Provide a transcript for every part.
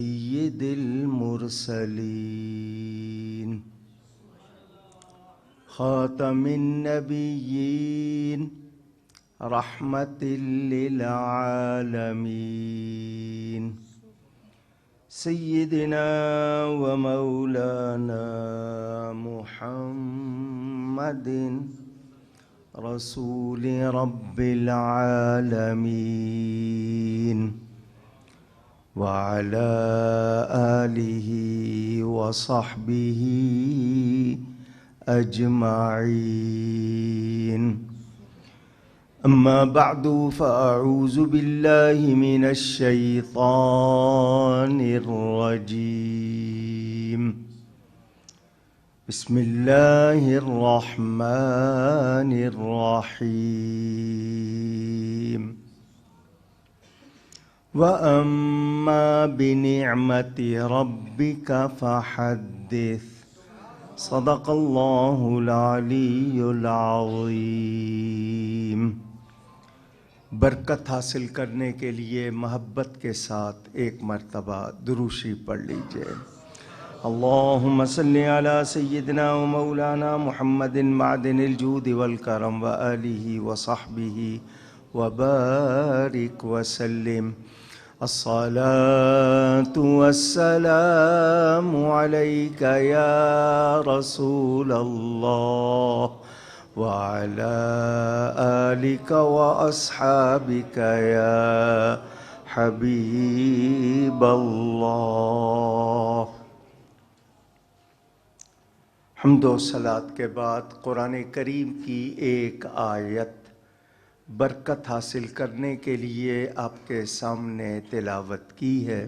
سید المرسلین خاتم النبیین رحمت للعالمین سیدنا و مولانا محمد رسول رب العالمین وعلى آله وصحبه أجمعين أما بعد فأعوذ بالله من الشيطان الرجيم بسم الله الرحمن الرحيم وَأَمَّا بِنِعْمَةِ رَبِّكَ فَحَدِّثْ صدق اللہ العلی العظیم۔ برکت حاصل کرنے کے لیے محبت کے ساتھ ایک مرتبہ دروشی پڑھ لیجئے۔ اللہم صلی علی سیدنا و مولانا محمد معدن الجود والکرم وآلہ وصحبہ وبارک وسلم۔ الصلاة والسلام عليك يا رسول الله وعلى آلك وأصحابك يا حبيب الله۔ حمد و صلات کے بعد قرآن کریم کی ایک آیت برکت حاصل کرنے کے لیے آپ کے سامنے تلاوت کی ہے۔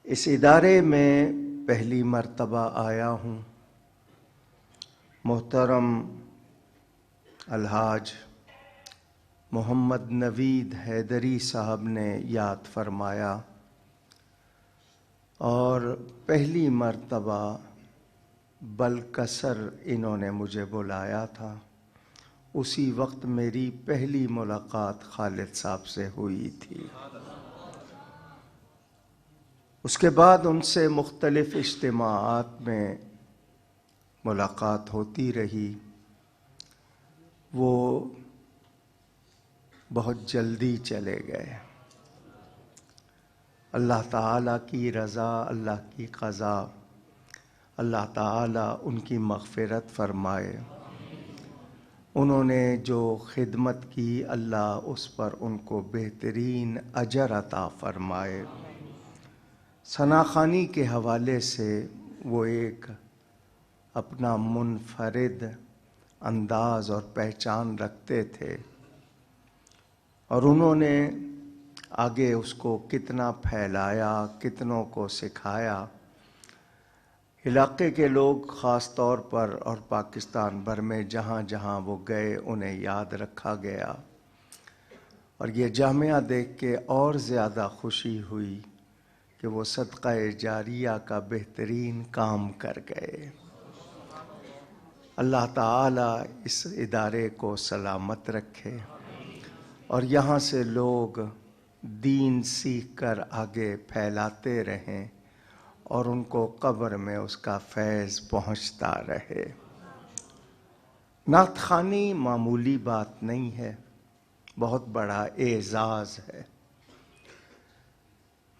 اس ادارے میں پہلی مرتبہ آیا ہوں۔ محترم الحاج محمد نوید حیدری صاحب نے یاد فرمایا اور پہلی مرتبہ بلکسر انہوں نے مجھے بلایا تھا۔ اسی وقت میری پہلی ملاقات خالد صاحب سے ہوئی تھی۔ اس کے بعد ان سے مختلف اجتماعات میں ملاقات ہوتی رہی۔ وہ بہت جلدی چلے گئے۔ اللہ تعالیٰ کی رضا، اللہ کی قضا، اللہ تعالیٰ ان کی مغفرت فرمائے۔ انہوں نے جو خدمت کی، اللہ اس پر ان کو بہترین اجر عطا فرمائے۔ ثناخوانی کے حوالے سے وہ ایک اپنا منفرد انداز اور پہچان رکھتے تھے، اور انہوں نے آگے اس کو کتنا پھیلایا، کتنوں کو سکھایا۔ علاقے کے لوگ خاص طور پر اور پاکستان بھر میں جہاں جہاں وہ گئے انہیں یاد رکھا گیا، اور یہ جامعہ دیکھ کے اور زیادہ خوشی ہوئی کہ وہ صدقہ جاریہ کا بہترین کام کر گئے۔ اللہ تعالیٰ اس ادارے کو سلامت رکھے اور یہاں سے لوگ دین سیکھ کر آگے پھیلاتے رہیں اور ان کو قبر میں اس کا فیض پہنچتا رہے۔ نعت خوانی معمولی بات نہیں ہے، بہت بڑا اعزاز ہے،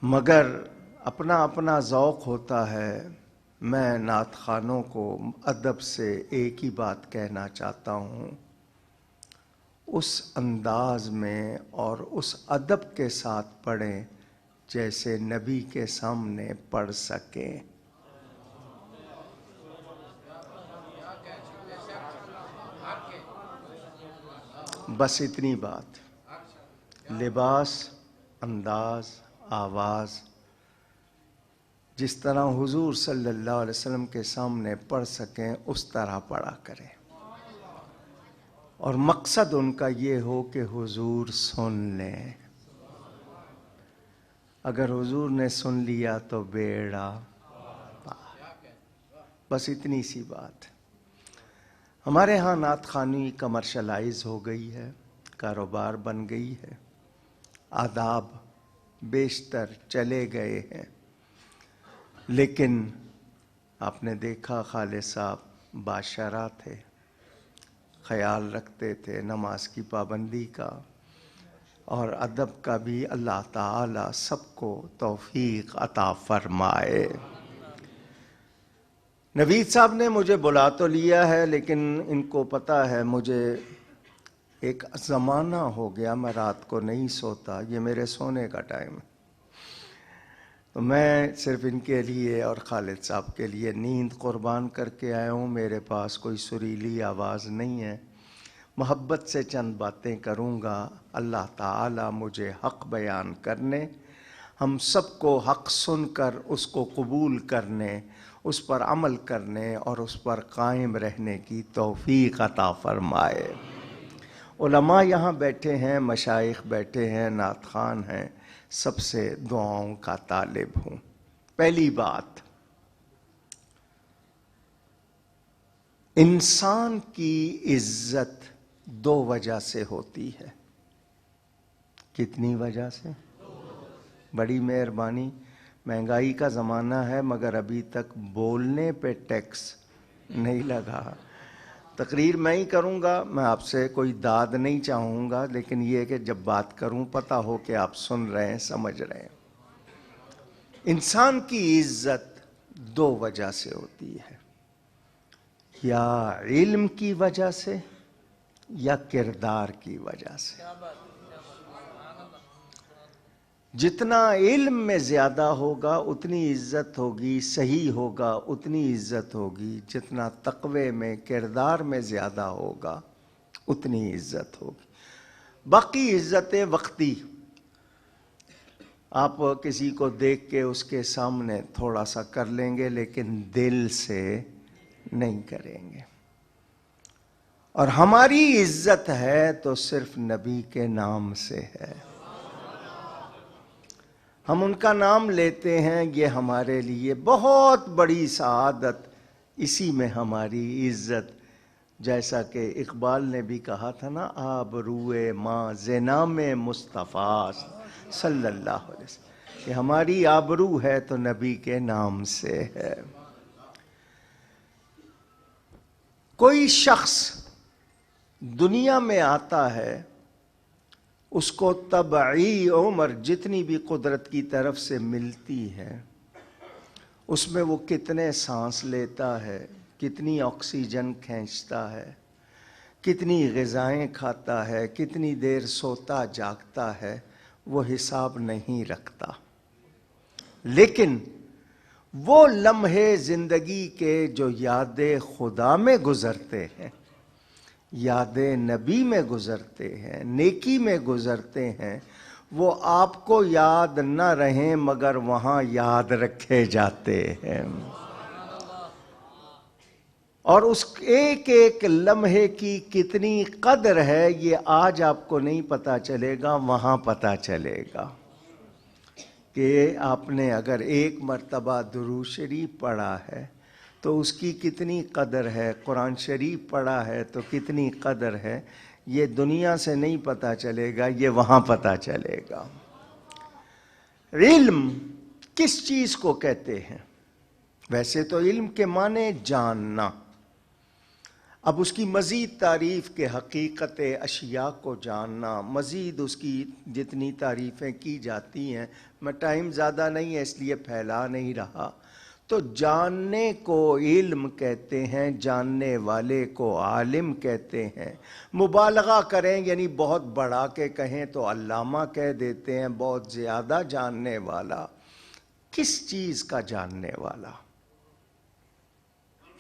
مگر اپنا اپنا ذوق ہوتا ہے۔ میں نعت خوانوں کو ادب سے ایک ہی بات کہنا چاہتا ہوں، اس انداز میں اور اس ادب کے ساتھ پڑھیں جیسے نبی کے سامنے پڑھ سکیں۔ بس اتنی بات۔ لباس، انداز، آواز جس طرح حضور صلی اللہ علیہ وسلم کے سامنے پڑھ سکیں اس طرح پڑھا کریں، اور مقصد ان کا یہ ہو کہ حضور سن لیں۔ اگر حضور نے سن لیا تو بیڑا پار۔ بس اتنی سی بات۔ ہمارے ہاں نعت خوانی کمرشلائز ہو گئی ہے، کاروبار بن گئی ہے۔ آداب بیشتر چلے گئے ہیں، لیکن آپ نے دیکھا خالد صاحب باشرہ تھے، خیال رکھتے تھے نماز کی پابندی کا اور ادب کا بھی۔ اللہ تعالی سب کو توفیق عطا فرمائے۔ نوید صاحب نے مجھے بلا تو لیا ہے، لیکن ان کو پتہ ہے مجھے ایک زمانہ ہو گیا میں رات کو نہیں سوتا، یہ میرے سونے کا ٹائم ہے، تو میں صرف ان کے لیے اور خالد صاحب کے لیے نیند قربان کر کے آیا ہوں۔ میرے پاس کوئی سریلی آواز نہیں ہے، محبت سے چند باتیں کروں گا۔ اللہ تعالی مجھے حق بیان کرنے، ہم سب کو حق سن کر اس کو قبول کرنے، اس پر عمل کرنے اور اس پر قائم رہنے کی توفیق عطا فرمائے۔ علماء یہاں بیٹھے ہیں، مشائخ بیٹھے ہیں، نعت خوان ہیں، سب سے دعاؤں کا طالب ہوں۔ پہلی بات، انسان کی عزت دو وجہ سے ہوتی ہے۔ کتنی وجہ سے؟ بڑی مہربانی، مہنگائی کا زمانہ ہے مگر ابھی تک بولنے پہ ٹیکس نہیں لگا۔ تقریر میں ہی کروں گا، میں آپ سے کوئی داد نہیں چاہوں گا، لیکن یہ کہ جب بات کروں پتہ ہو کہ آپ سن رہے ہیں، سمجھ رہے ہیں۔ انسان کی عزت دو وجہ سے ہوتی ہے، یا علم کی وجہ سے یا کردار کی وجہ سے۔ جتنا علم میں زیادہ ہوگا اتنی عزت ہوگی، صحیح ہوگا اتنی عزت ہوگی، جتنا تقوی میں کردار میں زیادہ ہوگا اتنی عزت ہوگی۔ باقی عزتیں وقتی، آپ کسی کو دیکھ کے اس کے سامنے تھوڑا سا کر لیں گے لیکن دل سے نہیں کریں گے، اور ہماری عزت ہے تو صرف نبی کے نام سے ہے۔ ہم ان کا نام لیتے ہیں، یہ ہمارے لیے بہت بڑی سعادت، اسی میں ہماری عزت۔ جیسا کہ اقبال نے بھی کہا تھا نا، آبروئے ماں زنام مصطفیٰ صلی اللہ علیہ وسلم، کہ ہماری آبرو ہے تو نبی کے نام سے ہے۔ کوئی شخص دنیا میں آتا ہے، اس کو طبعی عمر جتنی بھی قدرت کی طرف سے ملتی ہے، اس میں وہ کتنے سانس لیتا ہے، کتنی آکسیجن کھینچتا ہے، کتنی غذائیں کھاتا ہے، کتنی دیر سوتا جاگتا ہے، وہ حساب نہیں رکھتا۔ لیکن وہ لمحے زندگی کے جو یاد خدا میں گزرتے ہیں، یاد نبی میں گزرتے ہیں، نیکی میں گزرتے ہیں، وہ آپ کو یاد نہ رہیں مگر وہاں یاد رکھے جاتے ہیں۔ اور اس ایک ایک لمحے کی کتنی قدر ہے یہ آج آپ کو نہیں پتا چلے گا، وہاں پتا چلے گا کہ آپ نے اگر ایک مرتبہ درود شریف پڑھا ہے تو اس کی کتنی قدر ہے، قرآن شریف پڑھا ہے تو کتنی قدر ہے، یہ دنیا سے نہیں پتا چلے گا، یہ وہاں پتا چلے گا۔ علم کس چیز کو کہتے ہیں؟ ویسے تو علم کے معنی جاننا، اب اس کی مزید تعریف کے حقیقت اشیاء کو جاننا، مزید اس کی جتنی تعریفیں کی جاتی ہیں، میں ٹائم زیادہ نہیں ہے اس لیے پھیلا نہیں رہا۔ تو جاننے کو علم کہتے ہیں، جاننے والے کو عالم کہتے ہیں۔ مبالغہ کریں یعنی بہت بڑھا کے کہیں تو علامہ کہہ دیتے ہیں، بہت زیادہ جاننے والا۔ کس چیز کا جاننے والا؟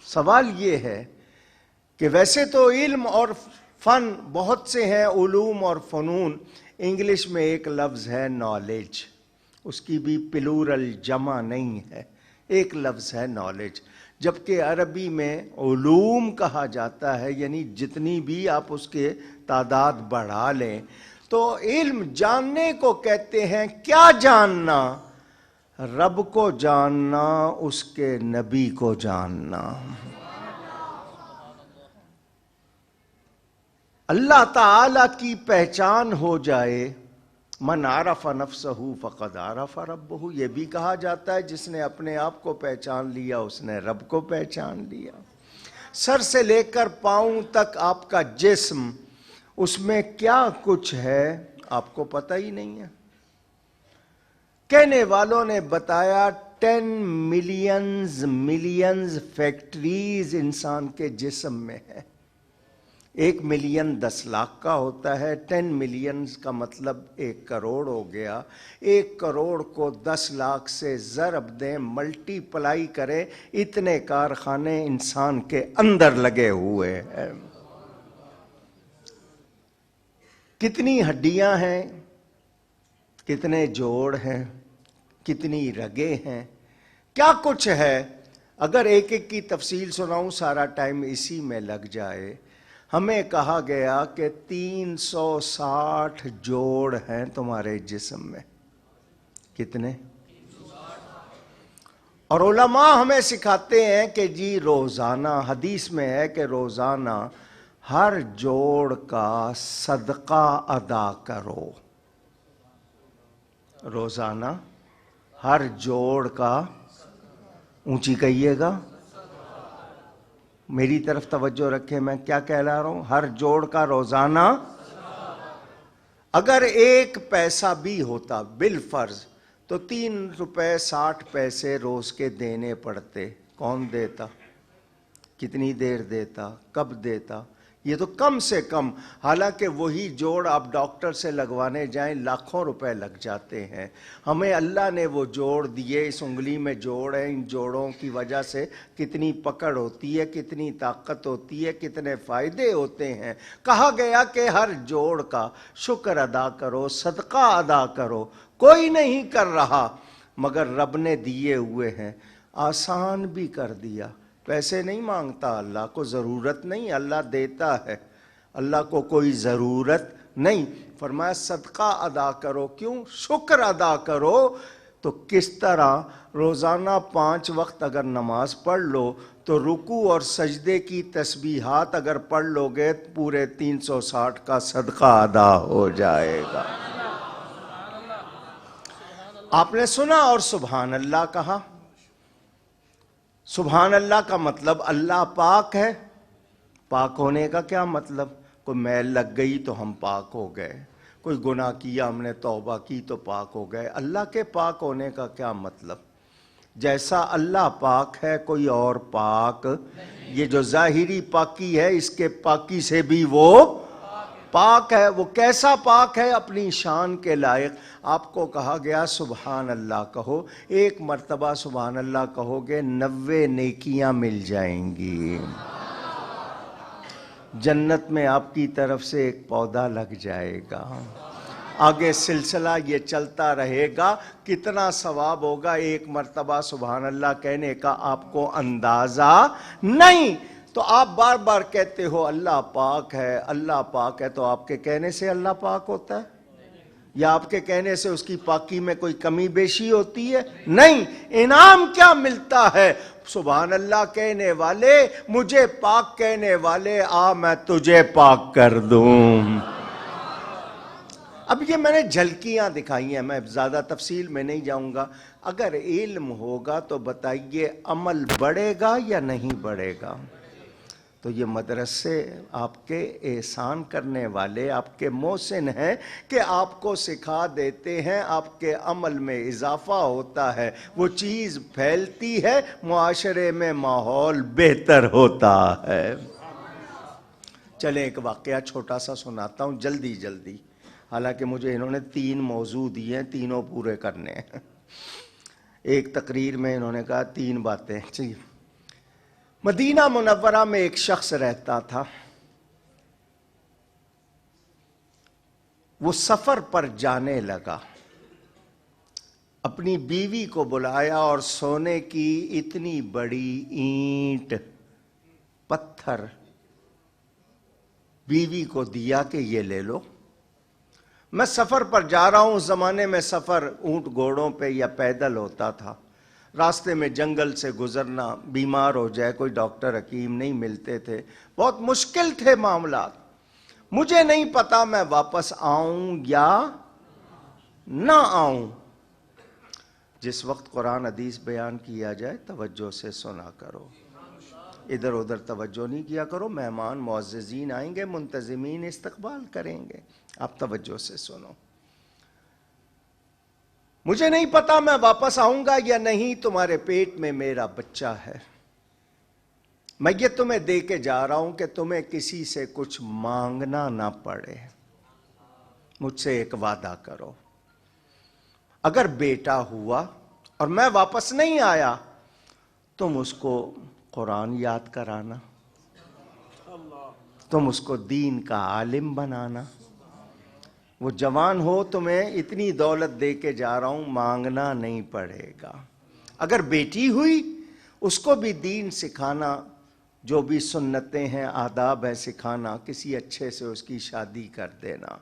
سوال یہ ہے کہ ویسے تو علم اور فن بہت سے ہیں، علوم اور فنون، انگلش میں ایک لفظ ہے نالج، اس کی بھی پلورل جمع نہیں ہے، ایک لفظ ہے نالج، جبکہ عربی میں علوم کہا جاتا ہے، یعنی جتنی بھی آپ اس کے تعداد بڑھا لیں۔ تو علم جاننے کو کہتے ہیں، کیا جاننا؟ رب کو جاننا، اس کے نبی کو جاننا۔ اللہ تعالی کی پہچان ہو جائے من عرف نفسہ فقد عرف ربہ، یہ بھی کہا جاتا ہے جس نے اپنے آپ کو پہچان لیا اس نے رب کو پہچان لیا۔ سر سے لے کر پاؤں تک آپ کا جسم، اس میں کیا کچھ ہے آپ کو پتہ ہی نہیں ہے۔ کہنے والوں نے بتایا 10 ملینز فیکٹریز انسان کے جسم میں ہے۔ 1 ملین 10 لاکھ کا ہوتا ہے، 10 ملینز کا مطلب 1 کروڑ ہو گیا۔ 1 کروڑ کو 10 لاکھ سے ضرب دیں، ملٹی پلائی کریں، اتنے کارخانے انسان کے اندر لگے ہوئے ہیں۔ کتنی ہڈیاں ہیں، کتنے جوڑ ہیں، کتنی رگیں ہیں، کیا کچھ ہے۔ اگر ایک ایک کی تفصیل سناؤں سارا ٹائم اسی میں لگ جائے۔ ہمیں کہا گیا کہ 360 جوڑ ہیں تمہارے جسم میں۔ کتنے؟ اور علماء ہمیں سکھاتے ہیں کہ جی روزانہ، حدیث میں ہے کہ روزانہ ہر جوڑ کا صدقہ ادا کرو۔ روزانہ ہر جوڑ کا، اونچی کہیے گا، میری طرف توجہ رکھیں، میں کیا کہلا رہا ہوں؟ ہر جوڑ کا روزانہ، اگر 1 پیسہ بھی ہوتا بالفرض تو 3 روپے 60 پیسے روز کے دینے پڑتے۔ کون دیتا؟ کتنی دیر دیتا؟ کب دیتا؟ یہ تو کم سے کم، حالانکہ وہی جوڑ آپ ڈاکٹر سے لگوانے جائیں لاکھوں روپے لگ جاتے ہیں۔ ہمیں اللہ نے وہ جوڑ دیے، اس انگلی میں جوڑ ہے، ان جوڑوں کی وجہ سے کتنی پکڑ ہوتی ہے، کتنی طاقت ہوتی ہے، کتنے فائدے ہوتے ہیں۔ کہا گیا کہ ہر جوڑ کا شکر ادا کرو، صدقہ ادا کرو۔ کوئی نہیں کر رہا، مگر رب نے دیے ہوئے ہیں، آسان بھی کر دیا۔ پیسے نہیں مانگتا، اللہ کو ضرورت نہیں، اللہ دیتا ہے، اللہ کو کوئی ضرورت نہیں۔ فرمایا صدقہ ادا کرو، کیوں؟ شکر ادا کرو۔ تو کس طرح؟ روزانہ 5 وقت اگر نماز پڑھ لو تو رکوع اور سجدے کی تسبیحات اگر پڑھ لو گے پورے 360 کا صدقہ ادا ہو جائے گا۔ آپ نے سنا اور سبحان اللہ کہا۔ سبحان اللہ کا مطلب اللہ پاک ہے۔ پاک ہونے کا کیا مطلب؟ کوئی میل لگ گئی تو ہم پاک ہو گئے، کوئی گناہ کیا ہم نے توبہ کی تو پاک ہو گئے۔ اللہ کے پاک ہونے کا کیا مطلب؟ جیسا اللہ پاک ہے کوئی اور پاک، یہ جو ظاہری پاکی ہے اس کے پاکی سے بھی وہ پاک ہے۔ وہ کیسا پاک ہے؟ اپنی شان کے لائق۔ آپ کو کہا گیا سبحان اللہ کہو، 1 مرتبہ سبحان اللہ کہو گے 90 نیکیاں مل جائیں گی۔ جنت میں آپ کی طرف سے ایک پودا لگ جائے گا۔ آگے سلسلہ یہ چلتا رہے گا۔ کتنا ثواب ہوگا 1 مرتبہ سبحان اللہ کہنے کا آپ کو اندازہ نہیں۔ تو آپ بار بار کہتے ہو اللہ پاک ہے، اللہ پاک ہے، تو آپ کے کہنے سے اللہ پاک ہوتا ہے؟ یا آپ کے کہنے سے اس کی پاکی میں کوئی کمی بیشی ہوتی ہے؟ نہیں۔ انعام کیا ملتا ہے؟ سبحان اللہ کہنے والے، مجھے پاک کہنے والے، آ میں تجھے پاک کر دوں۔ اب یہ میں نے جھلکیاں دکھائی ہیں، میں زیادہ تفصیل میں نہیں جاؤں گا۔ اگر علم ہوگا تو بتائیے عمل بڑھے گا یا نہیں بڑھے گا؟ تو یہ مدرسے آپ کے احسان کرنے والے، آپ کے محسن ہیں کہ آپ کو سکھا دیتے ہیں، آپ کے عمل میں اضافہ ہوتا ہے، وہ چیز پھیلتی ہے، معاشرے میں ماحول بہتر ہوتا ہے۔ چلیں ایک واقعہ چھوٹا سا سناتا ہوں جلدی جلدی، حالانکہ مجھے انہوں نے 3 موضوع دیے ہیں، تینوں پورے کرنے ہیں۔ ایک تقریر میں انہوں نے کہا 3 باتیں چاہیے۔ مدینہ منورہ میں ایک شخص رہتا تھا، وہ سفر پر جانے لگا، اپنی بیوی کو بلایا اور سونے کی اتنی بڑی اینٹ، پتھر بیوی کو دیا کہ یہ لے لو، میں سفر پر جا رہا ہوں۔ اس زمانے میں سفر اونٹ گھوڑوں پہ یا پیدل ہوتا تھا، راستے میں جنگل سے گزرنا، بیمار ہو جائے کوئی ڈاکٹر حکیم نہیں ملتے تھے، بہت مشکل تھے معاملات۔ مجھے نہیں پتا میں واپس آؤں یا نہ آؤں۔ جس وقت قرآن حدیث بیان کیا جائے توجہ سے سنا کرو، ادھر ادھر توجہ نہیں کیا کرو۔ مہمان معززین آئیں گے، منتظمین استقبال کریں گے، آپ توجہ سے سنو۔ مجھے نہیں پتا میں واپس آؤں گا یا نہیں، تمہارے پیٹ میں میرا بچہ ہے، میں یہ تمہیں دے کے جا رہا ہوں کہ تمہیں کسی سے کچھ مانگنا نہ پڑے۔ مجھ سے ایک وعدہ کرو، اگر بیٹا ہوا اور میں واپس نہیں آیا، تم اس کو قرآن یاد کرانا، تم اس کو دین کا عالم بنانا۔ وہ جوان ہو، تمہیں اتنی دولت دے کے جا رہا ہوں، مانگنا نہیں پڑے گا۔ اگر بیٹی ہوئی، اس کو بھی دین سکھانا، جو بھی سنتیں ہیں آداب ہیں سکھانا، کسی اچھے سے اس کی شادی کر دینا۔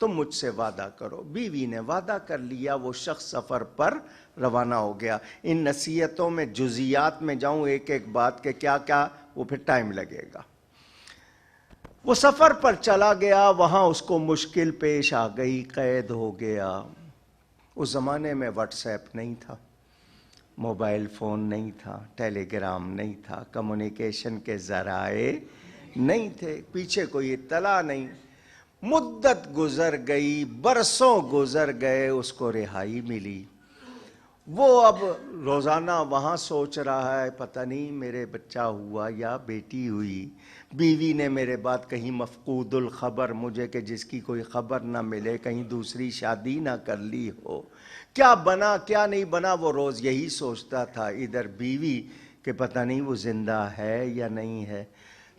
تم مجھ سے وعدہ کرو۔ بیوی نے وعدہ کر لیا، وہ شخص سفر پر روانہ ہو گیا۔ ان نصیحتوں میں جزیات میں جاؤں ایک ایک بات کہ کیا کیا، وہ پھر ٹائم لگے گا۔ وہ سفر پر چلا گیا، وہاں اس کو مشکل پیش آ گئی، قید ہو گیا۔ اس زمانے میں واٹس ایپ نہیں تھا، موبائل فون نہیں تھا، ٹیلی گرام نہیں تھا، کمیونیکیشن کے ذرائع نہیں تھے، پیچھے کوئی اطلاع نہیں۔ مدت گزر گئی، برسوں گزر گئے، اس کو رہائی ملی۔ وہ اب روزانہ وہاں سوچ رہا ہے، پتہ نہیں میرے بچہ ہوا یا بیٹی ہوئی، بیوی نے میرے بعد کہیں مفقود الخبر مجھے کہ جس کی کوئی خبر نہ ملے، کہیں دوسری شادی نہ کر لی ہو، کیا بنا کیا نہیں بنا، وہ روز یہی سوچتا تھا۔ ادھر بیوی کہ پتہ نہیں وہ زندہ ہے یا نہیں ہے۔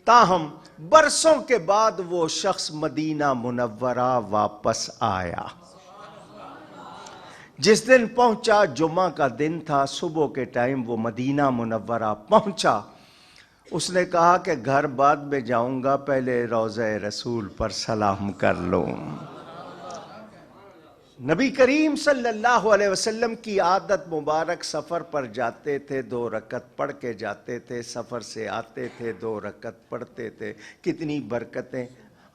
تاہم برسوں کے بعد وہ شخص مدینہ منورہ واپس آیا۔ جس دن پہنچا جمعہ کا دن تھا، صبح کے ٹائم وہ مدینہ منورہ پہنچا۔ اس نے کہا کہ گھر بعد میں جاؤں گا، پہلے روضہ رسول پر سلام کر لوں۔ نبی کریم صلی اللہ علیہ وسلم کی عادت مبارک، سفر پر جاتے تھے 2 رکعت پڑھ کے جاتے تھے، سفر سے آتے تھے 2 رکعت پڑھتے تھے۔ کتنی برکتیں،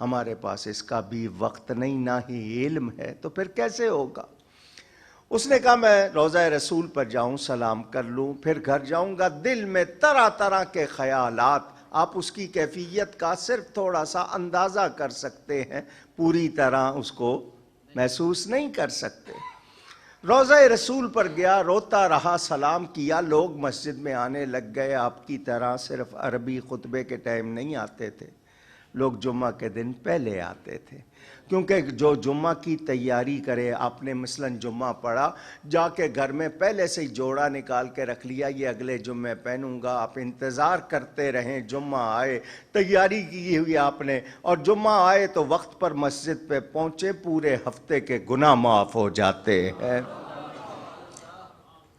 ہمارے پاس اس کا بھی وقت نہیں، نہ ہی علم ہے، تو پھر کیسے ہوگا؟ اس نے کہا میں روضہ رسول پر جاؤں، سلام کر لوں، پھر گھر جاؤں گا۔ دل میں طرح طرح کے خیالات، آپ اس کی کیفیت کا صرف تھوڑا سا اندازہ کر سکتے ہیں، پوری طرح اس کو محسوس نہیں کر سکتے۔ روضہ رسول پر گیا، روتا رہا، سلام کیا، لوگ مسجد میں آنے لگ گئے۔ آپ کی طرح صرف عربی خطبے کے ٹائم نہیں آتے تھے، لوگ جمعہ کے دن پہلے آتے تھے، کیونکہ جو جمعہ کی تیاری کرے، آپ نے مثلاً جمعہ پڑھا، جا کے گھر میں پہلے سے ہی جوڑا نکال کے رکھ لیا، یہ اگلے جمعے پہنوں گا۔ آپ انتظار کرتے رہیں، جمعہ آئے، تیاری کی ہوئی آپ نے، اور جمعہ آئے تو وقت پر مسجد پہ پہنچے، پورے ہفتے کے گناہ معاف ہو جاتے ہیں۔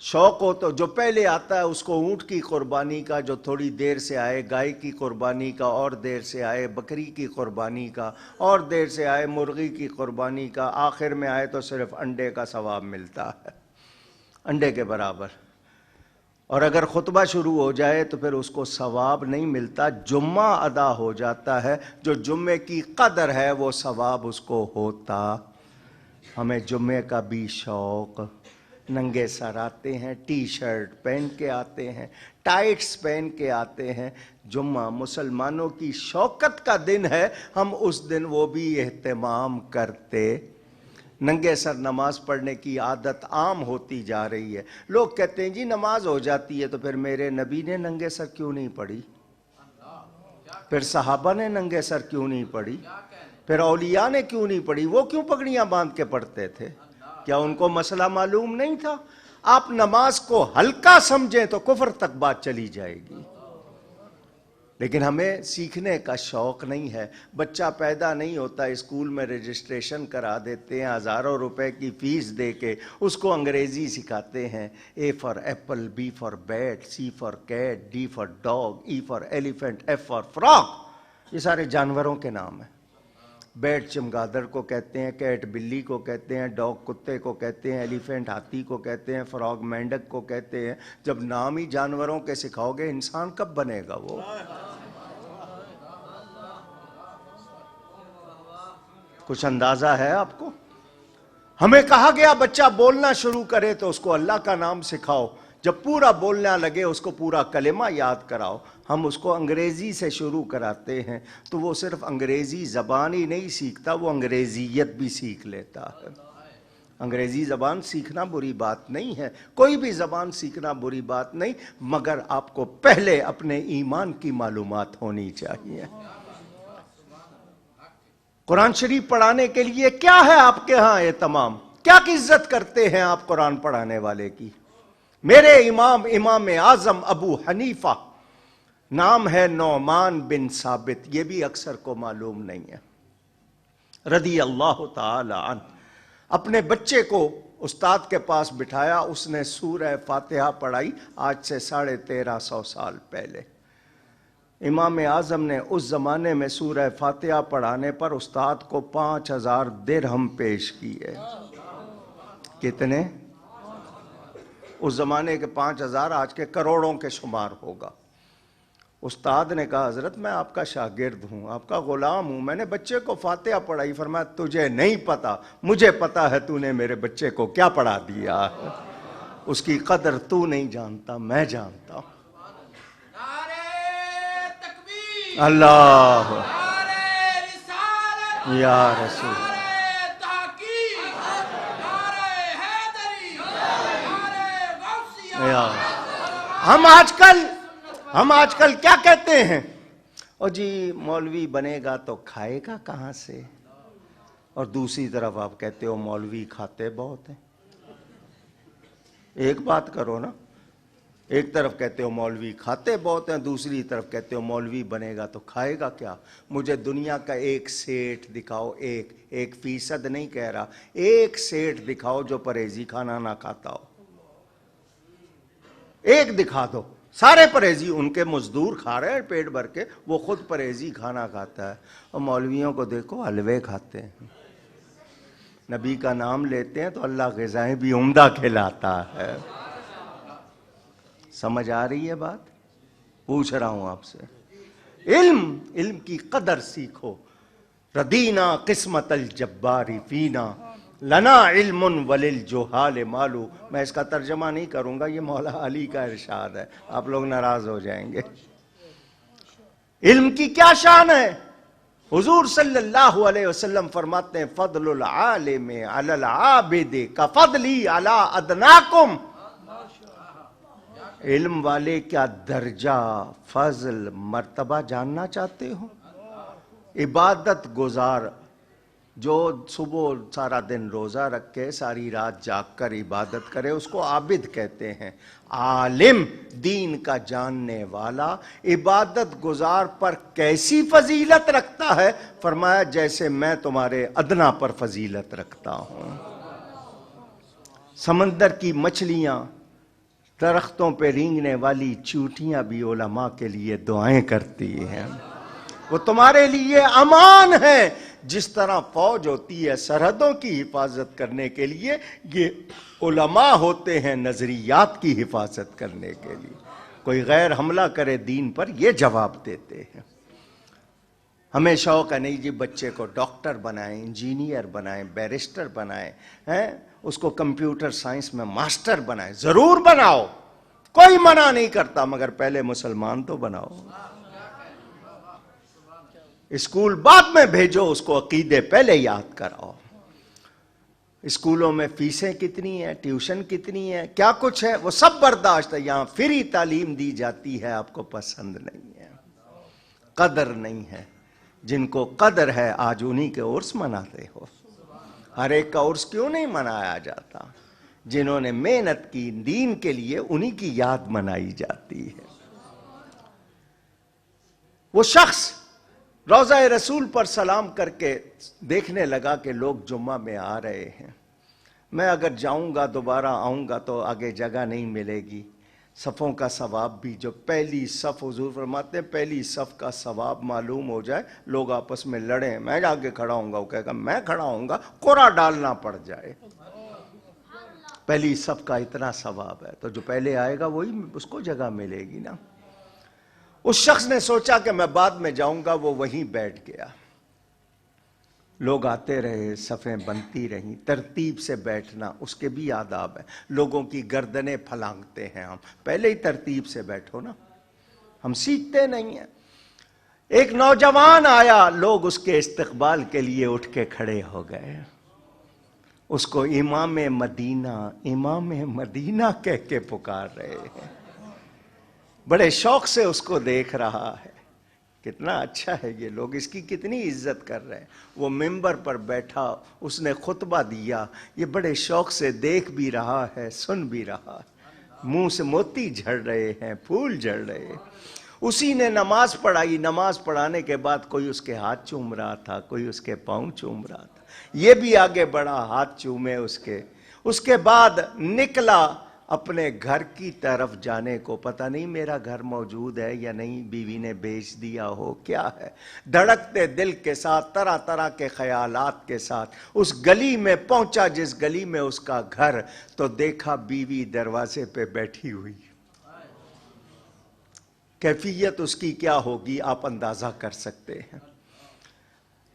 شوق ہو تو جو پہلے آتا ہے اس کو اونٹ کی قربانی کا، جو تھوڑی دیر سے آئے گائے کی قربانی کا، اور دیر سے آئے بکری کی قربانی کا، اور دیر سے آئے مرغی کی قربانی کا، آخر میں آئے تو صرف انڈے کا ثواب ملتا ہے، انڈے کے برابر۔ اور اگر خطبہ شروع ہو جائے تو پھر اس کو ثواب نہیں ملتا، جمعہ ادا ہو جاتا ہے، جو جمعے کی قدر ہے وہ ثواب اس کو ہوتا۔ ہمیں جمعے کا بھی شوق، ننگے سر آتے ہیں، ٹی شرٹ پہن کے آتے ہیں، ٹائٹس پہن کے آتے ہیں۔ جمعہ مسلمانوں کی شوکت کا دن ہے، ہم اس دن وہ بھی اہتمام کرتے۔ ننگے سر نماز پڑھنے کی عادت عام ہوتی جا رہی ہے۔ لوگ کہتے ہیں جی نماز ہو جاتی ہے، تو پھر میرے نبی نے ننگے سر کیوں نہیں پڑھی؟ پھر صحابہ نے ننگے سر کیوں نہیں پڑھی؟ پھر اولیاء نے کیوں نہیں پڑھی؟ وہ کیوں پگڑیاں باندھ کے پڑھتے تھے؟ کیا ان کو مسئلہ معلوم نہیں تھا؟ آپ نماز کو ہلکا سمجھیں تو کفر تک بات چلی جائے گی۔ لیکن ہمیں سیکھنے کا شوق نہیں ہے۔ بچہ پیدا نہیں ہوتا، اسکول میں رجسٹریشن کرا دیتے ہیں، ہزاروں روپے کی فیس دے کے، اس کو انگریزی سکھاتے ہیں، A for apple, B for bat, C for cat, D for dog, E for elephant, F for frog. یہ سارے جانوروں کے نام ہیں۔ بیٹ چمگادڑ کو کہتے ہیں، کیٹ بلی کو کہتے ہیں، ڈاگ کتے کو کہتے ہیں، ایلیفینٹ ہاتھی کو کہتے ہیں، فراگ مینڈک کو کہتے ہیں۔ جب نام ہی جانوروں کے سکھاؤ گے، انسان کب بنے گا وہ؟ کچھ اندازہ ہے آپ کو؟ ہمیں کہا گیا بچہ بولنا شروع کرے تو اس کو اللہ کا نام سکھاؤ، جب پورا بولنا لگے اس کو پورا کلمہ یاد کراؤ۔ ہم اس کو انگریزی سے شروع کراتے ہیں تو وہ صرف انگریزی زبان ہی نہیں سیکھتا، وہ انگریزیت بھی سیکھ لیتا ہے۔ انگریزی زبان سیکھنا بری بات نہیں ہے، کوئی بھی زبان سیکھنا بری بات نہیں، مگر آپ کو پہلے اپنے ایمان کی معلومات ہونی چاہیے۔ قرآن شریف پڑھانے کے لیے کیا ہے آپ کے ہاں اہتمام؟ کیا کی عزت کرتے ہیں آپ قرآن پڑھانے والے کی؟ میرے امام اعظم ابو حنیفہ نام ہے نعمان بن ثابت، یہ بھی اکثر کو معلوم نہیں ہے، رضی اللہ تعالی عنہ۔ اپنے بچے کو استاد کے پاس بٹھایا، اس نے سورہ فاتحہ پڑھائی آج سے 1350 سال پہلے۔ امام اعظم نے اس زمانے میں سورہ فاتحہ پڑھانے پر استاد کو 5000 درہم پیش کیے۔ کتنے؟ اس زمانے کے 5000 آج کے کروڑوں کے شمار ہوگا۔ استاد نے کہا حضرت میں آپ کا شاگرد ہوں، آپ کا غلام ہوں، میں نے بچے کو فاتحہ پڑھائی۔ فرمایا تجھے نہیں پتا، مجھے پتا ہے تو نے میرے بچے کو کیا پڑھا دیا، اس کی قدر تو نہیں جانتا، میں جانتا ہوں۔ اللہ یا رسول ہم آج کل کیا کہتے ہیں؟ اور جی مولوی بنے گا تو کھائے گا کہاں سے؟ اور دوسری طرف آپ کہتے ہو مولوی کھاتے بہت ہیں۔ ایک بات کرو نا، ایک طرف کہتے ہو مولوی کھاتے بہت ہیں، دوسری طرف کہتے ہو مولوی بنے گا تو کھائے گا کیا؟ مجھے دنیا کا ایک سیٹھ دکھاؤ، ایک فیصد نہیں کہہ رہا، ایک سیٹھ دکھاؤ جو پرہیزی کھانا نہ کھاتا ہو، ایک دکھا دو۔ سارے پرہیزی، ان کے مزدور کھا رہے ہیں پیٹ بھر کے، وہ خود پرہیزی کھانا کھاتا ہے۔ اور مولویوں کو دیکھو حلوے کھاتے ہیں، نبی کا نام لیتے ہیں تو اللہ غذائیں بھی عمدہ کھلاتا ہے۔ سمجھ آ رہی ہے بات؟ پوچھ رہا ہوں آپ سے، علم کی قدر سیکھو۔ ردینا قسمت الجبار فینا لنا علم وللجہال مالو۔ میں اس کا ترجمہ نہیں کروں گا، یہ مولا علی کا ارشاد ہے، آپ لوگ ناراض ہو جائیں گے۔ علم کی کیا شان ہے؟ حضور صلی اللہ علیہ وسلم فرماتے ہیں فضل العالم علی العابد کفضلی علی ادناکم۔ علم والے کیا درجہ، فضل، مرتبہ جاننا چاہتے ہو؟ عبادت گزار جو صبح سارا دن روزہ رکھے، ساری رات جاگ کر عبادت کرے، اس کو عابد کہتے ہیں۔ عالم، دین کا جاننے والا، عبادت گزار پر کیسی فضیلت رکھتا ہے؟ فرمایا جیسے میں تمہارے ادنا پر فضیلت رکھتا ہوں۔ سمندر کی مچھلیاں، درختوں پہ رینگنے والی چیونٹیاں بھی علماء کے لیے دعائیں کرتی ہیں، وہ تمہارے لیے امان ہے۔ جس طرح فوج ہوتی ہے سرحدوں کی حفاظت کرنے کے لیے، یہ علماء ہوتے ہیں نظریات کی حفاظت کرنے کے لیے۔ کوئی غیر حملہ کرے دین پر، یہ جواب دیتے ہیں۔ ہمیں شوق ہے نہیں جی بچے کو ڈاکٹر بنائیں، انجینئر بنائیں، بیرسٹر بنائیں، اس کو کمپیوٹر سائنس میں ماسٹر بنائیں۔ ضرور بناؤ، کوئی منع نہیں کرتا، مگر پہلے مسلمان تو بناؤ۔ اسکول بعد میں بھیجو، اس کو عقیدے پہلے یاد کراؤ۔ اسکولوں میں فیسیں کتنی ہیں، ٹیوشن کتنی ہے، کیا کچھ ہے، وہ سب برداشت ہے۔ یہاں فری تعلیم دی جاتی ہے، آپ کو پسند نہیں ہے، قدر نہیں ہے۔ جن کو قدر ہے آج انہی کے عرس مناتے ہو۔ ہر ایک کا عرس کیوں نہیں منایا جاتا؟ جنہوں نے محنت کی دین کے لیے، انہی کی یاد منائی جاتی ہے۔ وہ شخص روضہ رسول پر سلام کر کے دیکھنے لگا کہ لوگ جمعہ میں آ رہے ہیں، میں اگر جاؤں گا دوبارہ آؤں گا تو آگے جگہ نہیں ملے گی۔ صفوں کا ثواب بھی، جو پہلی صف، حضور فرماتے ہیں پہلی صف کا ثواب معلوم ہو جائے، لوگ آپس میں لڑیں، میں آگے کھڑا ہوں گا، وہ کہے گا میں کھڑا ہوں گا، قرعہ ڈالنا پڑ جائے۔ پہلی صف کا اتنا ثواب ہے، تو جو پہلے آئے گا وہی اس کو جگہ ملے گی نا۔ اس شخص نے سوچا کہ میں بعد میں جاؤں گا، وہ وہیں بیٹھ گیا۔ لوگ آتے رہے، صفیں بنتی رہیں، ترتیب سے بیٹھنا اس کے بھی آداب ہیں. لوگوں کی گردنیں پھلانگتے ہیں ہم، پہلے ہی ترتیب سے بیٹھو نا. ہم سیکھتے نہیں ہیں. ایک نوجوان آیا، لوگ اس کے استقبال کے لیے اٹھ کے کھڑے ہو گئے. اس کو امام مدینہ، امام مدینہ کہہ کے پکار رہے ہیں. بڑے شوق سے اس کو دیکھ رہا ہے. کتنا اچھا ہے یہ لوگ، اس کی کتنی عزت کر رہے ہیں. وہ ممبر پر بیٹھا، اس نے خطبہ دیا، یہ بڑے شوق سے دیکھ بھی رہا ہے، سن بھی رہا ہے. منہ سے موتی جھڑ رہے ہیں، پھول جھڑ رہے ہیں. اسی نے نماز پڑھائی. نماز پڑھانے کے بعد کوئی اس کے ہاتھ چوم رہا تھا، کوئی اس کے پاؤں چوم رہا تھا. یہ بھی آگے بڑھا، ہاتھ چومے اس کے. اس کے بعد نکلا اپنے گھر کی طرف جانے کو. پتہ نہیں میرا گھر موجود ہے یا نہیں، بیوی نے بیچ دیا ہو، کیا ہے. دھڑکتے دل کے ساتھ، طرح طرح کے خیالات کے ساتھ اس گلی میں پہنچا جس گلی میں اس کا گھر. تو دیکھا بیوی دروازے پہ بیٹھی ہوئی. کیفیت اس کی کیا ہوگی آپ اندازہ کر سکتے ہیں.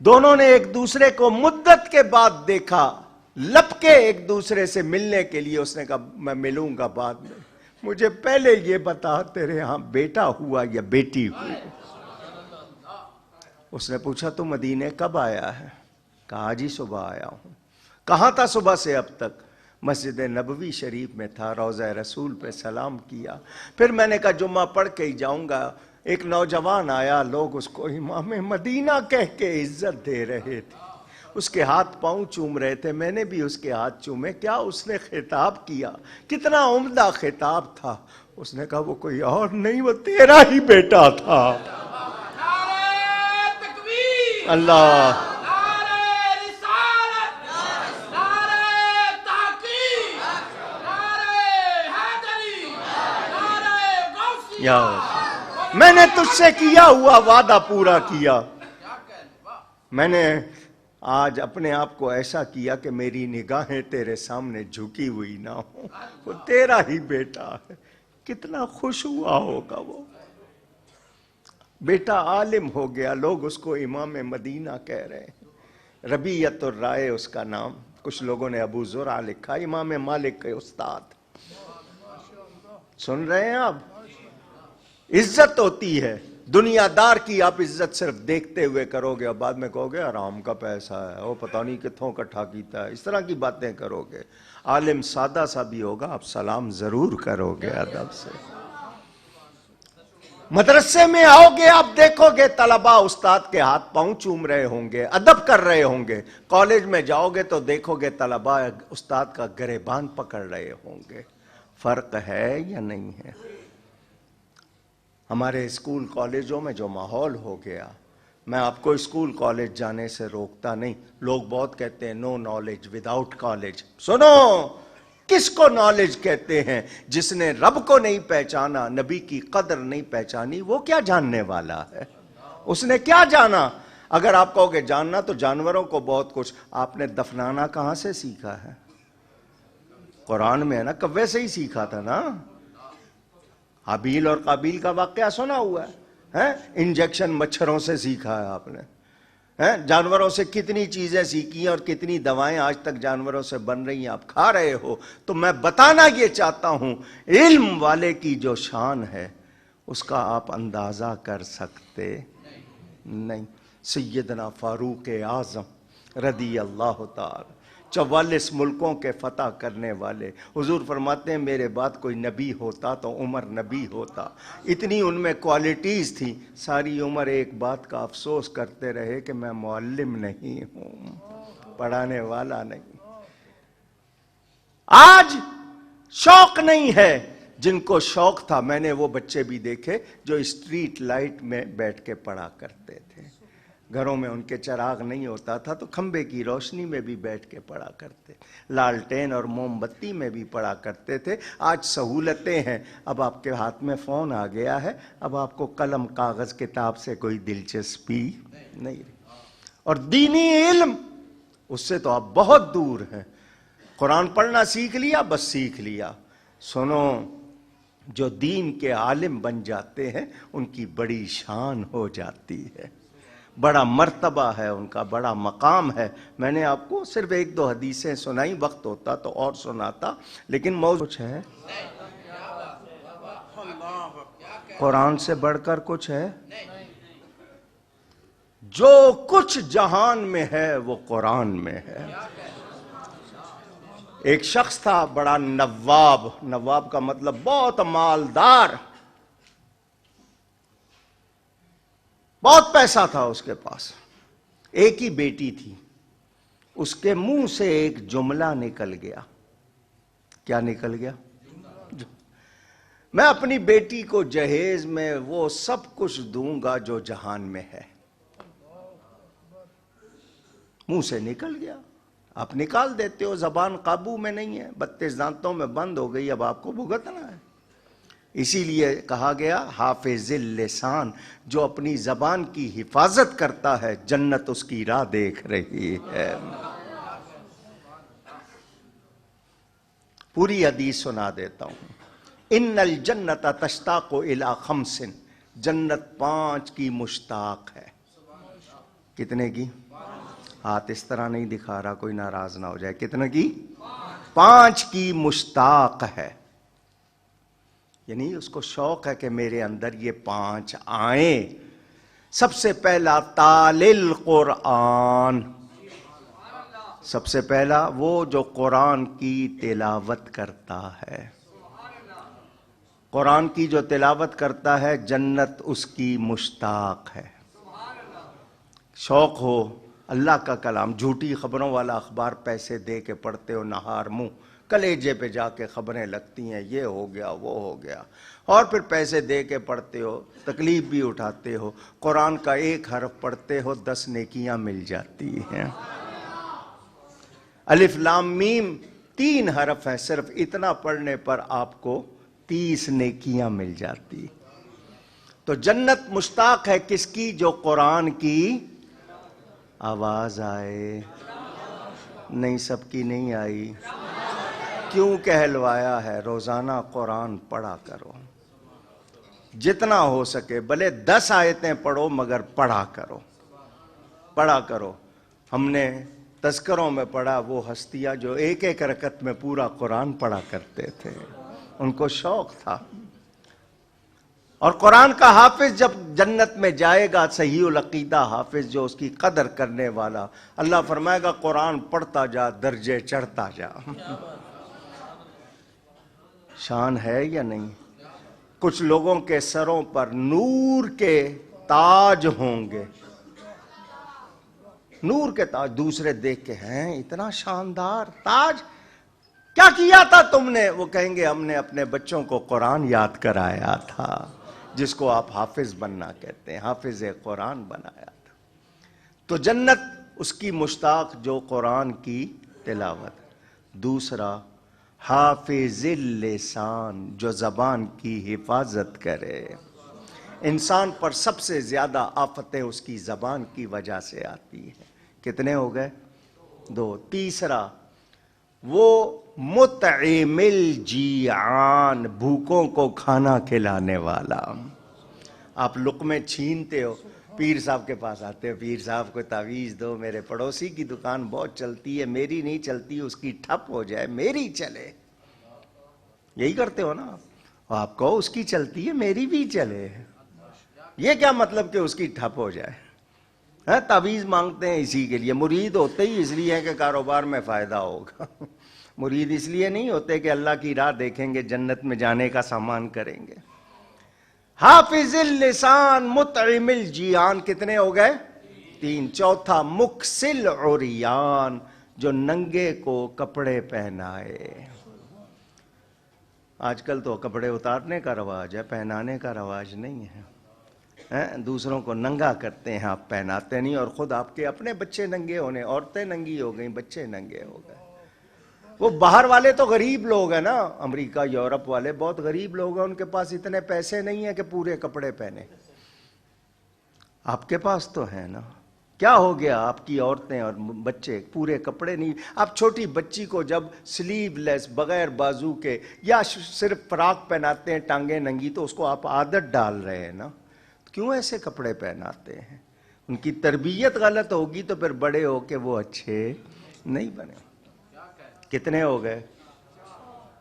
دونوں نے ایک دوسرے کو مدت کے بعد دیکھا، لپ کے ایک دوسرے سے ملنے کے لیے. اس نے کہا میں ملوں گا بعد میں، مجھے پہلے یہ بتا تیرے ہاں بیٹا ہوا یا بیٹی ہوئی. اس نے پوچھا تو مدینے کب آیا ہے؟ کہا جی صبح آیا ہوں. کہاں تھا صبح سے اب تک؟ مسجد نبوی شریف میں تھا، روضہ رسول پہ سلام کیا. پھر میں نے کہا جمعہ پڑھ کے ہی جاؤں گا. ایک نوجوان آیا، لوگ اس کو امام مدینہ کہہ کے عزت دے رہے تھے، اس کے ہاتھ پاؤں چوم رہے تھے. میں نے بھی اس کے ہاتھ چومے. کیا اس نے خطاب کیا، کتنا عمدہ خطاب تھا. اس نے کہا وہ کوئی اور نہیں، وہ تیرا ہی بیٹا تھا. اللہ یا میں نے تجھ سے کیا ہوا وعدہ پورا کیا. میں نے آج اپنے آپ کو ایسا کیا کہ میری نگاہیں تیرے سامنے جھکی ہوئی نہ ہوں. وہ تیرا ہی بیٹا ہے. کتنا خوش ہوا ہوگا وہ. بیٹا عالم ہو گیا، لوگ اس کو امام مدینہ کہہ رہے ہیں. ربیعۃ الرائے اس کا نام. کچھ لوگوں نے ابو زرع لکھا، امام مالک کے استاد. سن رہے ہیں آپ؟ عزت ہوتی ہے دنیا دار کی. آپ عزت صرف دیکھتے ہوئے کرو گے اور بعد میں کہو گے آرام کا پیسہ ہے، وہ پتہ نہیں کتوں کٹھا کیتا ہے، اس طرح کی باتیں کرو گے. عالم سادہ سا بھی ہوگا، آپ سلام ضرور کرو گے ادب سے. مدرسے میں آؤ گے، آپ دیکھو گے طلباء استاد کے ہاتھ پاؤں چوم رہے ہوں گے، ادب کر رہے ہوں گے. کالج میں جاؤ گے تو دیکھو گے طلباء استاد کا گریبان پکڑ رہے ہوں گے. فرق ہے یا نہیں ہے؟ ہمارے اسکول کالجوں میں جو ماحول ہو گیا، میں آپ کو اسکول کالج جانے سے روکتا نہیں. لوگ بہت کہتے ہیں نو نالج وداؤٹ کالج. سنو، کس کو نالج کہتے ہیں؟ جس نے رب کو نہیں پہچانا، نبی کی قدر نہیں پہچانی، وہ کیا جاننے والا ہے؟ اس نے کیا جانا؟ اگر آپ کہو گے جاننا تو جانوروں کو بہت کچھ. آپ نے دفنانا کہاں سے سیکھا ہے؟ قرآن میں ہے نا، کوے سے ہی سیکھا تھا نا. حابیل اور قابیل کا واقعہ سنا ہوا ہے. انجیکشن مچھروں سے سیکھا ہے آپ نے. جانوروں سے کتنی چیزیں سیکھی اور کتنی دوائیں آج تک جانوروں سے بن رہی ہیں، آپ کھا رہے ہو. تو میں بتانا یہ چاہتا ہوں، علم والے کی جو شان ہے اس کا آپ اندازہ کر سکتے نہیں. سیدنا فاروق اعظم رضی اللہ تعالی، 44 ملکوں کے فتح کرنے والے. حضور فرماتے ہیں میرے بعد کوئی نبی ہوتا تو عمر نبی ہوتا. اتنی ان میں کوالٹیز تھیں. ساری عمر ایک بات کا افسوس کرتے رہے کہ میں معلم نہیں ہوں، پڑھانے والا نہیں. آج شوق نہیں ہے. جن کو شوق تھا، میں نے وہ بچے بھی دیکھے جو اسٹریٹ لائٹ میں بیٹھ کے پڑھا کرتے تھے. گھروں میں ان کے چراغ نہیں ہوتا تھا تو کھمبے کی روشنی میں بھی بیٹھ کے پڑھا کرتے، لالٹین اور موم بتی میں بھی پڑھا کرتے تھے. آج سہولتیں ہیں، اب آپ کے ہاتھ میں فون آ گیا ہے، اب آپ کو قلم کاغذ کتاب سے کوئی دلچسپی نہیں رہی. اور دینی علم، اس سے تو آپ بہت دور ہیں. قرآن پڑھنا سیکھ لیا، بس سیکھ لیا. سنو، جو دین کے عالم بن جاتے ہیں ان کی بڑی شان ہو جاتی ہے. بڑا مرتبہ ہے ان کا، بڑا مقام ہے. میں نے آپ کو صرف ایک دو حدیثیں سنائی، وقت ہوتا تو اور سناتا، لیکن موضوع کچھ ہے، قرآن سے بڑھ کر کچھ ہے. جو کچھ جہان میں ہے وہ قرآن میں ہے. ایک شخص تھا بڑا نواب، نواب کا مطلب بہت مالدار، بہت پیسہ تھا اس کے پاس. ایک ہی بیٹی تھی. اس کے منہ سے ایک جملہ نکل گیا. کیا نکل گیا؟ میں اپنی بیٹی کو جہیز میں وہ سب کچھ دوں گا جو جہان میں ہے. منہ سے نکل گیا. آپ نکال دیتے ہو، زبان قابو میں نہیں ہے، 32 دانتوں میں بند ہو گئی، اب آپ کو بھگتنا ہے. اسی لیے کہا گیا حافظ اللسان، جو اپنی زبان کی حفاظت کرتا ہے جنت اس کی راہ دیکھ رہی ہے. پوری حدیث سنا دیتا ہوں. ان الجنت تشتاق الی خمس، جنت 5 کی مشتاق ہے. کتنے کی؟ ہاتھ اس طرح نہیں دکھا رہا، کوئی ناراض نہ ہو جائے. کتنے کی؟ 5 کی مشتاق ہے. یعنی اس کو شوق ہے کہ میرے اندر یہ 5 آئیں. سب سے پہلا تال القرآن، سب سے پہلا وہ جو قرآن کی تلاوت کرتا ہے. قرآن کی جو تلاوت کرتا ہے جنت اس کی مشتاق ہے. شوق ہو اللہ کا کلام، جھوٹی خبروں والا اخبار پیسے دے کے پڑھتے ہو نہار منہ، کلیجے پہ جا کے خبریں لگتی ہیں، یہ ہو گیا وہ ہو گیا، اور پھر پیسے دے کے پڑھتے ہو، تکلیف بھی اٹھاتے ہو. قرآن کا ایک حرف پڑھتے ہو 10 نیکیاں مل جاتی ہیں. الف لام میم 3 حرف ہیں، صرف اتنا پڑھنے پر آپ کو 30 نیکیاں مل جاتی. تو جنت مشتاق ہے کس کی؟ جو قرآن کی آواز آئے. نہیں، سب کی نہیں آئی. کیوں کہلوایا ہے روزانہ قرآن پڑھا کرو، جتنا ہو سکے، بھلے 10 آیتیں پڑھو مگر پڑھا کرو، پڑھا کرو. ہم نے تذکروں میں پڑھا وہ ہستیاں جو ایک ایک رکعت میں پورا قرآن پڑھا کرتے تھے، ان کو شوق تھا. اور قرآن کا حافظ جب جنت میں جائے گا، صحیح العقیدہ حافظ جو اس کی قدر کرنے والا، اللہ فرمائے گا قرآن پڑھتا جا، درجے چڑھتا جا. شان ہے یا نہیں؟ کچھ لوگوں کے سروں پر نور کے تاج ہوں گے، نور کے تاج. دوسرے دیکھ کے ہیں اتنا شاندار تاج، کیا کیا تھا تم نے؟ وہ کہیں گے ہم نے اپنے بچوں کو قرآن یاد کرایا تھا، جس کو آپ حافظ بننا کہتے ہیں، حافظ قرآن بنایا تھا. تو جنت اس کی مشتاق جو قرآن کی تلاوت. دوسرا حافظ اللسان، جو زبان کی حفاظت کرے. انسان پر سب سے زیادہ آفتیں اس کی زبان کی وجہ سے آتی ہیں. کتنے ہو گئے؟ 2. تیسرا وہ مطعم الجیعان، بھوکوں کو کھانا کھلانے والا. آپ لقمے چھینتے ہو، پیر صاحب کے پاس آتے ہو، پیر صاحب کو تعویذ دو، میرے پڑوسی کی دکان بہت چلتی ہے، میری نہیں چلتی، اس کی ٹھپ ہو جائے، میری چلے. یہی کرتے ہو نا آپ؟ کہو اس کی چلتی ہے میری بھی چلے. یہ کیا مطلب کہ اس کی ٹھپ ہو جائے؟ تعویذ مانگتے ہیں اسی کے لیے. مرید ہوتے ہی اس لیے ہے کہ کاروبار میں فائدہ ہوگا. مرید اس لیے نہیں ہوتے کہ اللہ کی راہ دیکھیں گے، جنت میں جانے کا سامان کریں گے. حافظ اللسان مطعم الجیعان، کتنے ہو گئے؟ 3. چوتھا مکسل عریان، جو ننگے کو کپڑے پہنائے. آج کل تو کپڑے اتارنے کا رواج ہے، پہنانے کا رواج نہیں ہے. دوسروں کو ننگا کرتے ہیں، آپ پہناتے نہیں، اور خود آپ کے اپنے بچے ننگے ہونے، عورتیں ننگی ہو گئیں، بچے ننگے ہو گئے. وہ باہر والے تو غریب لوگ ہیں نا، امریکہ یورپ والے بہت غریب لوگ ہیں، ان کے پاس اتنے پیسے نہیں ہیں کہ پورے کپڑے پہنے. آپ کے پاس تو ہے نا. کیا ہو گیا آپ کی عورتیں اور بچے پورے کپڑے نہیں؟ آپ چھوٹی بچی کو جب سلیو لیس بغیر بازو کے یا صرف فراق پہناتے ہیں ٹانگیں ننگی، تو اس کو آپ عادت ڈال رہے ہیں نا. کیوں ایسے کپڑے پہناتے ہیں؟ ان کی تربیت غلط ہوگی تو پھر بڑے ہو کے وہ اچھے نہیں بنے. کتنے ہو گئے؟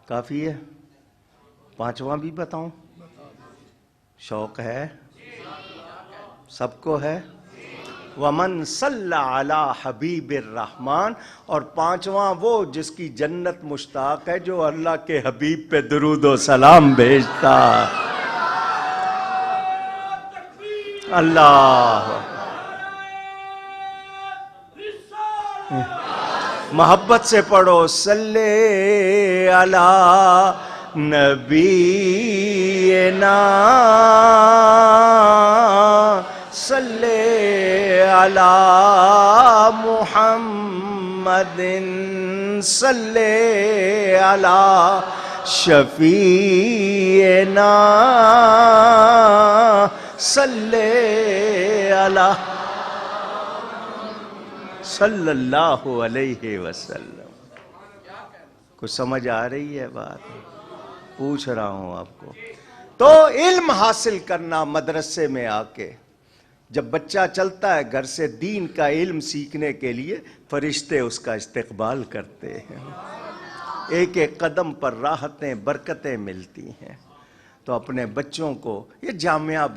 کافی ہے؟ پانچواں بھی بتاؤں؟ شوق ہے سب کو ہے؟ ومن صلی علی حبیب الرحمن، اور پانچواں وہ جس کی جنت مشتاق ہے، جو اللہ کے حبیب پہ درود و سلام بھیجتا. اللہ محبت سے پڑھو، صلی علی نبینا صلی علی محمد صلی علی شفیعنا صلی علی صلی اللہ علیہ وسلم. کچھ سمجھ آ رہی ہے بات؟ پوچھ رہا ہوں آپ کو. تو علم حاصل کرنا مدرسے میں آ کے، جب بچہ چلتا ہے گھر سے دین کا علم سیکھنے کے لیے، فرشتے اس کا استقبال کرتے ہیں، ایک ایک قدم پر راحتیں برکتیں ملتی ہیں. تو اپنے بچوں کو یہ جامعہ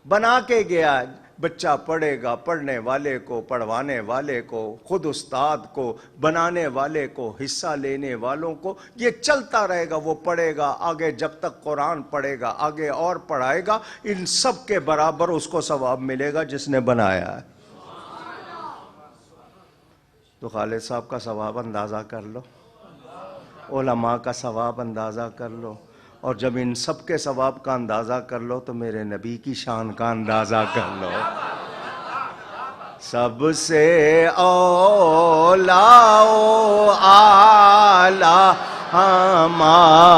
بنا کے گیا. بچہ پڑھے گا، پڑھنے والے کو، پڑھوانے والے کو، خود استاد کو، بنانے والے کو، حصہ لینے والوں کو، یہ چلتا رہے گا. وہ پڑھے گا آگے، جب تک قرآن پڑھے گا آگے اور پڑھائے گا، ان سب کے برابر اس کو ثواب ملے گا جس نے بنایا ہے. تو خالد صاحب کا ثواب اندازہ کر لو، علماء کا ثواب اندازہ کر لو، اور جب ان سب کے ثواب کا اندازہ کر لو تو میرے نبی کی شان کا اندازہ کر لو. سب سے اولا و اعلی ہمارا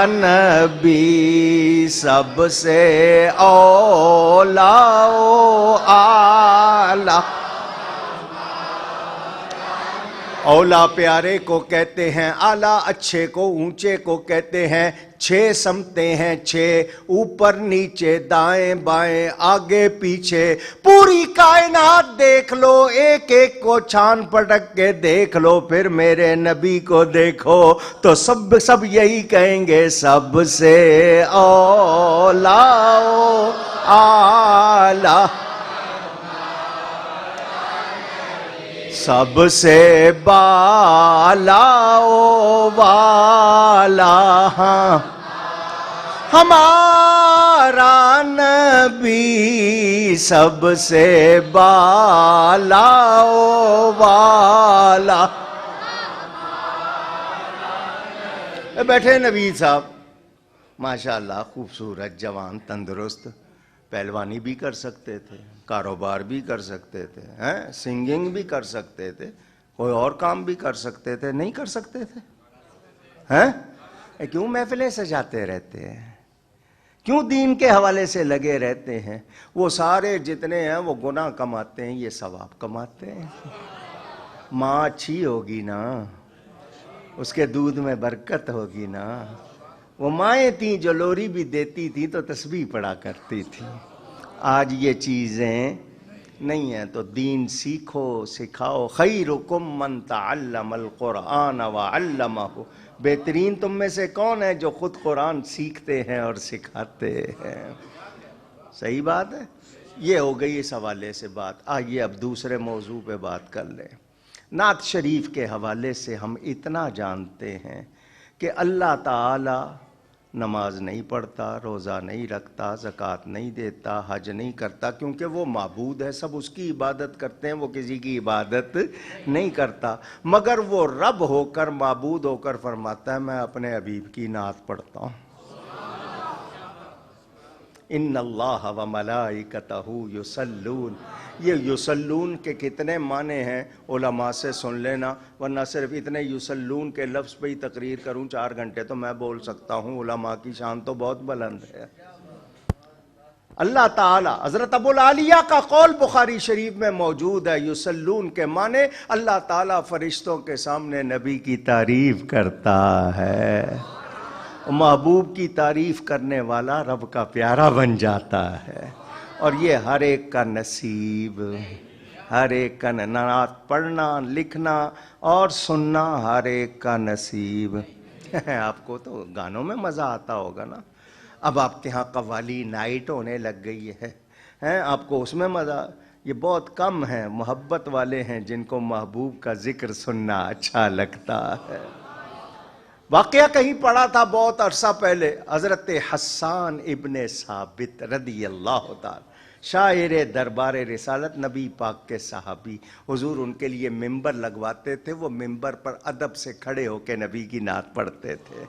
نبی، سب سے اولا و اعلی. اولا پیارے کو کہتے ہیں، اعلیٰ اچھے کو، اونچے کو کہتے ہیں. 6 سمتیں ہیں، 6 اوپر نیچے دائیں بائیں آگے پیچھے. پوری کائنات دیکھ لو، ایک ایک کو چھان پٹک کے دیکھ لو، پھر میرے نبی کو دیکھو تو سب یہی کہیں گے، سب سے اولا و اعلیٰ، سب سے بالا و والا ہمارا نبی، سب سے بالا و والا. بیٹھے نبی صاحب ماشاءاللہ، خوبصورت، جوان، تندرست، پہلوانی بھی کر سکتے تھے، کاروبار بھی کر سکتے تھے، سنگنگ بھی کر سکتے تھے، کوئی اور کام بھی کر سکتے تھے. نہیں کر سکتے تھے؟ کیوں محفلیں سجاتے رہتے ہیں؟ کیوں دین کے حوالے سے لگے رہتے ہیں؟ وہ سارے جتنے ہیں وہ گناہ کماتے ہیں، یہ ثواب کماتے ہیں. ماں اچھی ہوگی نا، اس کے دودھ میں برکت ہوگی نا. وہ مائیں تھیں جو لوری بھی دیتی تھی تو تسبیح پڑھا کرتی تھی. آج یہ چیزیں نہیں ہیں. تو دین سیکھو، سکھاؤ. خیرکم من تعلم القرآن وعلمہ، بہترین تم میں سے کون ہے جو خود قرآن سیکھتے ہیں اور سکھاتے ہیں؟ صحیح بات ہے. یہ ہو گئی اس حوالے سے بات. آئیے اب دوسرے موضوع پہ بات کر لیں. نعت شریف کے حوالے سے ہم اتنا جانتے ہیں کہ اللہ تعالی نماز نہیں پڑھتا، روزہ نہیں رکھتا، زکوٰۃ نہیں دیتا، حج نہیں کرتا، کیونکہ وہ معبود ہے، سب اس کی عبادت کرتے ہیں، وہ کسی کی عبادت نہیں کرتا. مگر وہ رب ہو کر، معبود ہو کر فرماتا ہے میں اپنے حبیب کی نعت پڑھتا ہوں. ان اللہ و ملائکتہ یصلون. یہ یصلون کے کتنے معنی ہیں علماء سے سن لینا، ورنہ صرف اتنے یصلون کے لفظ پہ ہی تقریر کروں 4 گھنٹے تو میں بول سکتا ہوں. علماء کی شان تو بہت بلند ہے. اللہ تعالیٰ، حضرت ابو العالیہ کا قول بخاری شریف میں موجود ہے، یصلون کے معنی اللہ تعالیٰ فرشتوں کے سامنے نبی کی تعریف کرتا ہے. محبوب کی تعریف کرنے والا رب کا پیارا بن جاتا ہے. اور یہ ہر ایک کا نصیب، ہر ایک کا نعت پڑھنا، لکھنا اور سننا ہر ایک کا نصیب۔ آپ کو تو گانوں میں مزہ آتا ہوگا نا، اب آپ کے ہاں قوالی نائٹ ہونے لگ گئی ہے، آپ کو اس میں مزہ، یہ بہت کم ہیں محبت والے ہیں جن کو محبوب کا ذکر سننا اچھا لگتا ہے۔ واقعہ کہیں پڑھا تھا بہت عرصہ پہلے، حضرت حسان ابن ثابت رضی اللہ تعالی، شاعر دربار رسالت، نبی پاک کے صحابی، حضور ان کے لیے ممبر لگواتے تھے، وہ ممبر پر ادب سے کھڑے ہو کے نبی کی نعت پڑھتے تھے،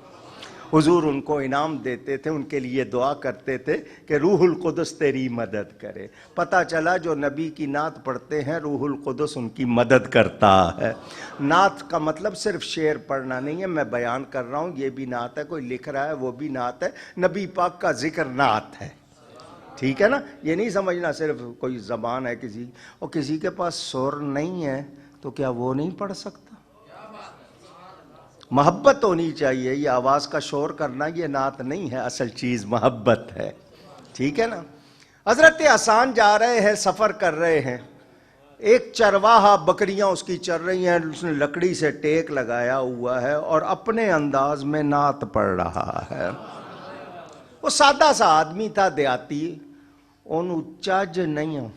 حضور ان کو انعام دیتے تھے، ان کے لیے دعا کرتے تھے کہ روح القدس تیری مدد کرے۔ پتہ چلا جو نبی کی نعت پڑھتے ہیں روح القدس ان کی مدد کرتا ہے۔ نعت کا مطلب صرف شعر پڑھنا نہیں ہے، میں بیان کر رہا ہوں، یہ بھی نعت ہے، کوئی لکھ رہا ہے وہ بھی نعت ہے، نبی پاک کا ذکر نعت ہے، ٹھیک ہے نا؟ یہ نہیں سمجھنا صرف کوئی زبان ہے کسی، اور کسی کے پاس سر نہیں ہے تو کیا وہ نہیں پڑھ سکتا؟ محبت ہونی چاہیے، یہ آواز کا شور کرنا یہ نعت نہیں ہے، اصل چیز محبت ہے، ٹھیک ہے نا؟ حضرت حسان جا رہے ہیں، سفر کر رہے ہیں، ایک چرواہا بکریاں اس کی چر رہی ہیں، اس نے لکڑی سے ٹیک لگایا ہوا ہے اور اپنے انداز میں نعت پڑھ رہا ہے۔ وہ سادہ سا آدمی تھا، دیہاتی، انہوں چج نہیں ہو